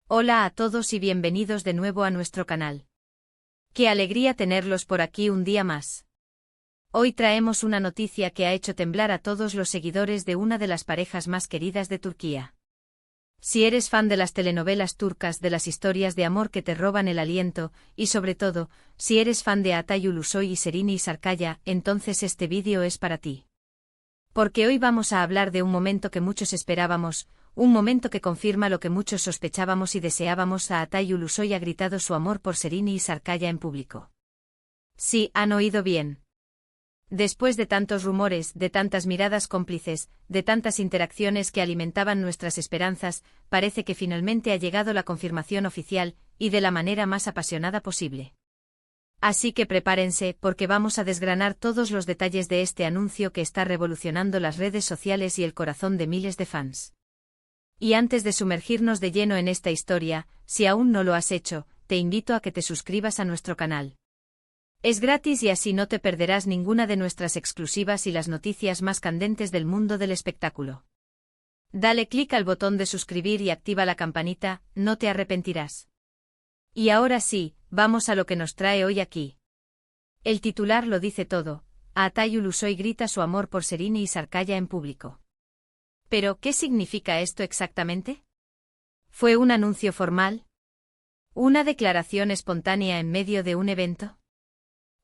Hola a todos y bienvenidos de nuevo a nuestro canal. Qué alegría tenerlos por aquí un día más. Hoy traemos una noticia que ha hecho temblar a todos los seguidores de una de las parejas más queridas de Turquía. Si eres fan de las telenovelas turcas, de las historias de amor que te roban el aliento, y sobre todo, si eres fan de Atay Ulusoy y Serini Sarıkaya, entonces este vídeo es para ti. Porque hoy vamos a hablar de un momento que muchos esperábamos, un momento que confirma lo que muchos sospechábamos y deseábamos. Atay Ulusoy ha gritado su amor por Serini Sarıkaya en público. Sí, han oído bien. Después de tantos rumores, de tantas miradas cómplices, de tantas interacciones que alimentaban nuestras esperanzas, parece que finalmente ha llegado la confirmación oficial, y de la manera más apasionada posible. Así que prepárense, porque vamos a desgranar todos los detalles de este anuncio que está revolucionando las redes sociales y el corazón de miles de fans. Y antes de sumergirnos de lleno en esta historia, si aún no lo has hecho, te invito a que te suscribas a nuestro canal. Es gratis y así no te perderás ninguna de nuestras exclusivas y las noticias más candentes del mundo del espectáculo. Dale clic al botón de suscribir y activa la campanita, no te arrepentirás. Y ahora sí, vamos a lo que nos trae hoy aquí. El titular lo dice todo: Atay Ulusoy grita su amor por Serini Sarıkaya en público. ¿Pero qué significa esto exactamente? ¿Fue un anuncio formal? ¿Una declaración espontánea en medio de un evento?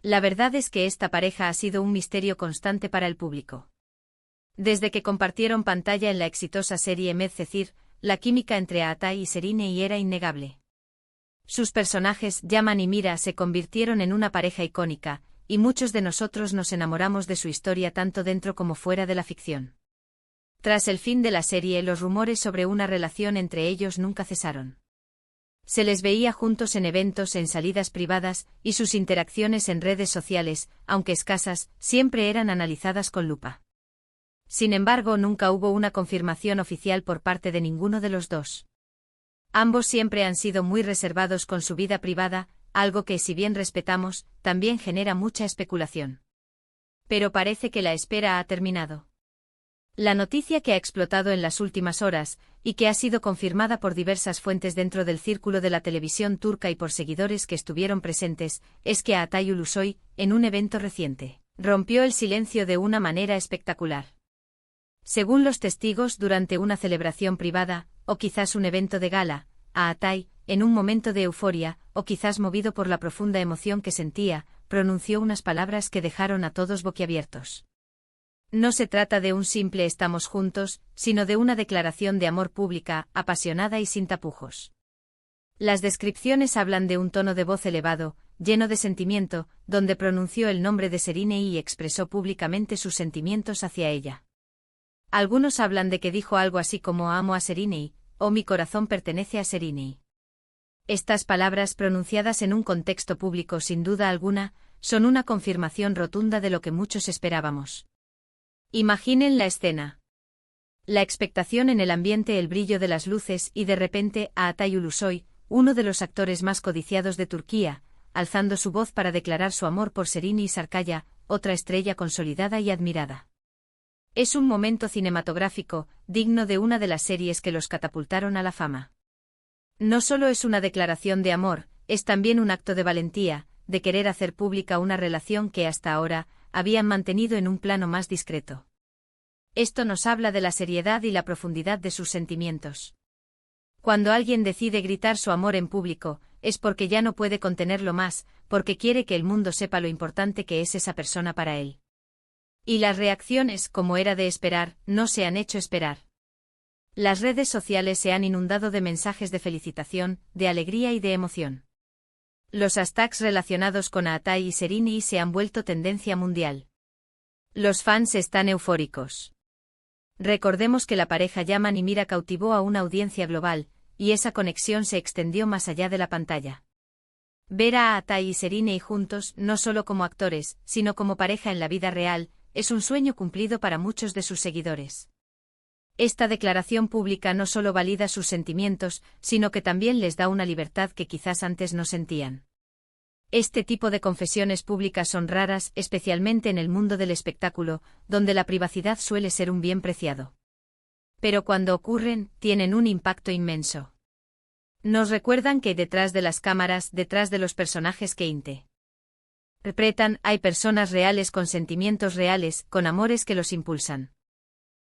La verdad es que esta pareja ha sido un misterio constante para el público. Desde que compartieron pantalla en la exitosa serie Medcezir, la química entre Atay y Serini era innegable. Sus personajes, Yaman y Mira, se convirtieron en una pareja icónica, y muchos de nosotros nos enamoramos de su historia tanto dentro como fuera de la ficción. Tras el fin de la serie, los rumores sobre una relación entre ellos nunca cesaron. Se les veía juntos en eventos, en salidas privadas, y sus interacciones en redes sociales, aunque escasas, siempre eran analizadas con lupa. Sin embargo, nunca hubo una confirmación oficial por parte de ninguno de los dos. Ambos siempre han sido muy reservados con su vida privada, algo que, si bien respetamos, también genera mucha especulación. Pero parece que la espera ha terminado. La noticia que ha explotado en las últimas horas, y que ha sido confirmada por diversas fuentes dentro del círculo de la televisión turca y por seguidores que estuvieron presentes, es que Atay Ulusoy, en un evento reciente, rompió el silencio de una manera espectacular. Según los testigos, durante una celebración privada, o quizás un evento de gala, Atay, en un momento de euforia, o quizás movido por la profunda emoción que sentía, pronunció unas palabras que dejaron a todos boquiabiertos. No se trata de un simple "estamos juntos", sino de una declaración de amor pública, apasionada y sin tapujos. Las descripciones hablan de un tono de voz elevado, lleno de sentimiento, donde pronunció el nombre de Serini y expresó públicamente sus sentimientos hacia ella. Algunos hablan de que dijo algo así como "amo a Serini", o "mi corazón pertenece a Serini". Estas palabras, pronunciadas en un contexto público sin duda alguna, son una confirmación rotunda de lo que muchos esperábamos. Imaginen la escena. La expectación en el ambiente, el brillo de las luces y de repente Atay Ulusoy, uno de los actores más codiciados de Turquía, alzando su voz para declarar su amor por Serini Sarıkaya, otra estrella consolidada y admirada. Es un momento cinematográfico, digno de una de las series que los catapultaron a la fama. No solo es una declaración de amor, es también un acto de valentía, de querer hacer pública una relación que hasta ahora habían mantenido en un plano más discreto. Esto nos habla de la seriedad y la profundidad de sus sentimientos. Cuando alguien decide gritar su amor en público, es porque ya no puede contenerlo más, porque quiere que el mundo sepa lo importante que es esa persona para él. Y las reacciones, como era de esperar, no se han hecho esperar. Las redes sociales se han inundado de mensajes de felicitación, de alegría y de emoción. Los hashtags relacionados con Atay y Serini se han vuelto tendencia mundial. Los fans están eufóricos. Recordemos que la pareja Yaman y Mira cautivó a una audiencia global, y esa conexión se extendió más allá de la pantalla. Ver a Atay y Serini juntos, no solo como actores, sino como pareja en la vida real, es un sueño cumplido para muchos de sus seguidores. Esta declaración pública no solo valida sus sentimientos, sino que también les da una libertad que quizás antes no sentían. Este tipo de confesiones públicas son raras, especialmente en el mundo del espectáculo, donde la privacidad suele ser un bien preciado. Pero cuando ocurren, tienen un impacto inmenso. Nos recuerdan que detrás de las cámaras, detrás de los personajes que interpretan, hay personas reales con sentimientos reales, con amores que los impulsan.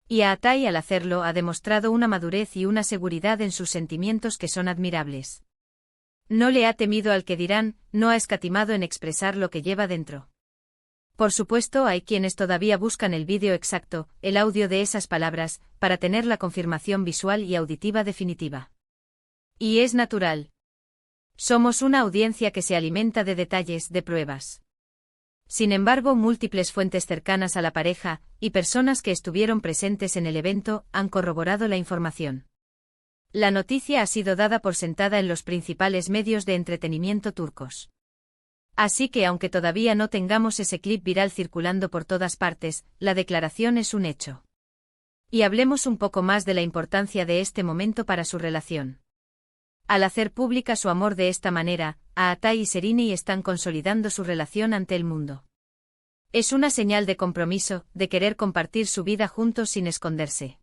Y Atai al hacerlo ha demostrado una madurez y una seguridad en sus sentimientos que son admirables. No le ha temido al que dirán, no ha escatimado en expresar lo que lleva dentro. Por supuesto, hay quienes todavía buscan el vídeo exacto, el audio de esas palabras, para tener la confirmación visual y auditiva definitiva. Y es natural. Somos una audiencia que se alimenta de detalles, de pruebas. Sin embargo, múltiples fuentes cercanas a la pareja, y personas que estuvieron presentes en el evento, han corroborado la información. La noticia ha sido dada por sentada en los principales medios de entretenimiento turcos. Así que aunque todavía no tengamos ese clip viral circulando por todas partes, la declaración es un hecho. Y hablemos un poco más de la importancia de este momento para su relación. Al hacer pública su amor de esta manera, Atai y Sereni están consolidando su relación ante el mundo. Es una señal de compromiso, de querer compartir su vida juntos sin esconderse.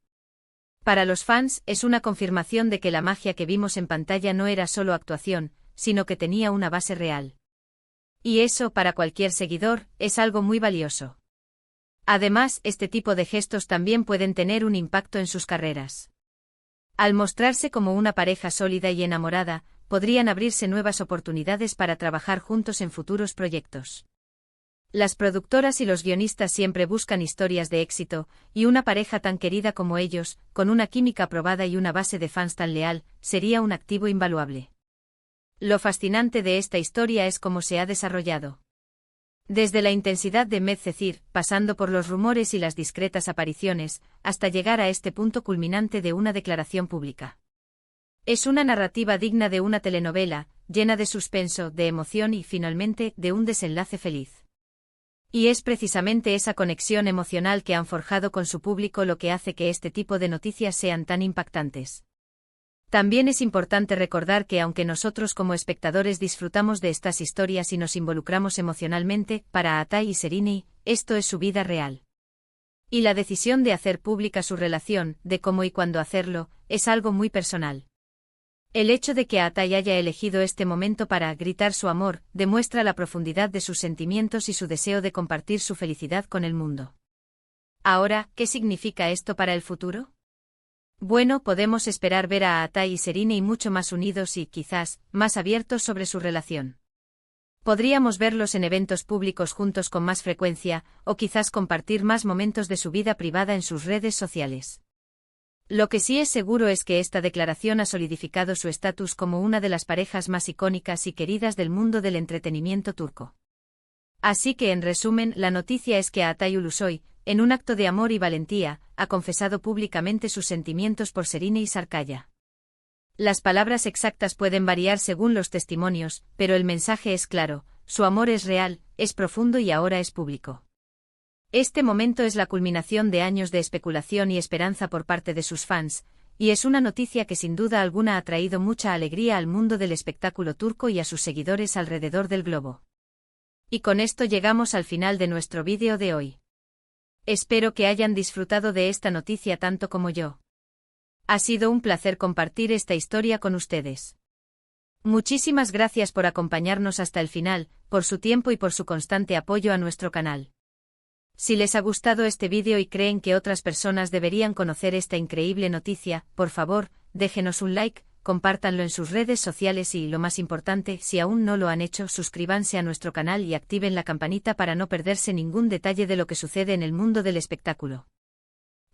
Para los fans, es una confirmación de que la magia que vimos en pantalla no era solo actuación, sino que tenía una base real. Y eso, para cualquier seguidor, es algo muy valioso. Además, este tipo de gestos también pueden tener un impacto en sus carreras. Al mostrarse como una pareja sólida y enamorada, podrían abrirse nuevas oportunidades para trabajar juntos en futuros proyectos. Las productoras y los guionistas siempre buscan historias de éxito, y una pareja tan querida como ellos, con una química aprobada y una base de fans tan leal, sería un activo invaluable. Lo fascinante de esta historia es cómo se ha desarrollado. Desde la intensidad de Medcezir, pasando por los rumores y las discretas apariciones, hasta llegar a este punto culminante de una declaración pública. Es una narrativa digna de una telenovela, llena de suspenso, de emoción y, finalmente, de un desenlace feliz. Y es precisamente esa conexión emocional que han forjado con su público lo que hace que este tipo de noticias sean tan impactantes. También es importante recordar que aunque nosotros como espectadores disfrutamos de estas historias y nos involucramos emocionalmente, para Atai y Sereni, esto es su vida real. Y la decisión de hacer pública su relación, de cómo y cuándo hacerlo, es algo muy personal. El hecho de que Atai haya elegido este momento para gritar su amor, demuestra la profundidad de sus sentimientos y su deseo de compartir su felicidad con el mundo. Ahora, ¿qué significa esto para el futuro? Bueno, podemos esperar ver a Atai y Sereni mucho más unidos y, quizás, más abiertos sobre su relación. Podríamos verlos en eventos públicos juntos con más frecuencia, o quizás compartir más momentos de su vida privada en sus redes sociales. Lo que sí es seguro es que esta declaración ha solidificado su estatus como una de las parejas más icónicas y queridas del mundo del entretenimiento turco. Así que, en resumen, la noticia es que Atai Ulusoy, en un acto de amor y valentía, ha confesado públicamente sus sentimientos por Sereni y Sarkaya. Las palabras exactas pueden variar según los testimonios, pero el mensaje es claro: su amor es real, es profundo y ahora es público. Este momento es la culminación de años de especulación y esperanza por parte de sus fans, y es una noticia que sin duda alguna ha traído mucha alegría al mundo del espectáculo turco y a sus seguidores alrededor del globo. Y con esto llegamos al final de nuestro vídeo de hoy. Espero que hayan disfrutado de esta noticia tanto como yo. Ha sido un placer compartir esta historia con ustedes. Muchísimas gracias por acompañarnos hasta el final, por su tiempo y por su constante apoyo a nuestro canal. Si les ha gustado este vídeo y creen que otras personas deberían conocer esta increíble noticia, por favor, déjenos un like, compártanlo en sus redes sociales y, lo más importante, si aún no lo han hecho, suscríbanse a nuestro canal y activen la campanita para no perderse ningún detalle de lo que sucede en el mundo del espectáculo.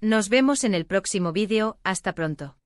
Nos vemos en el próximo vídeo, hasta pronto.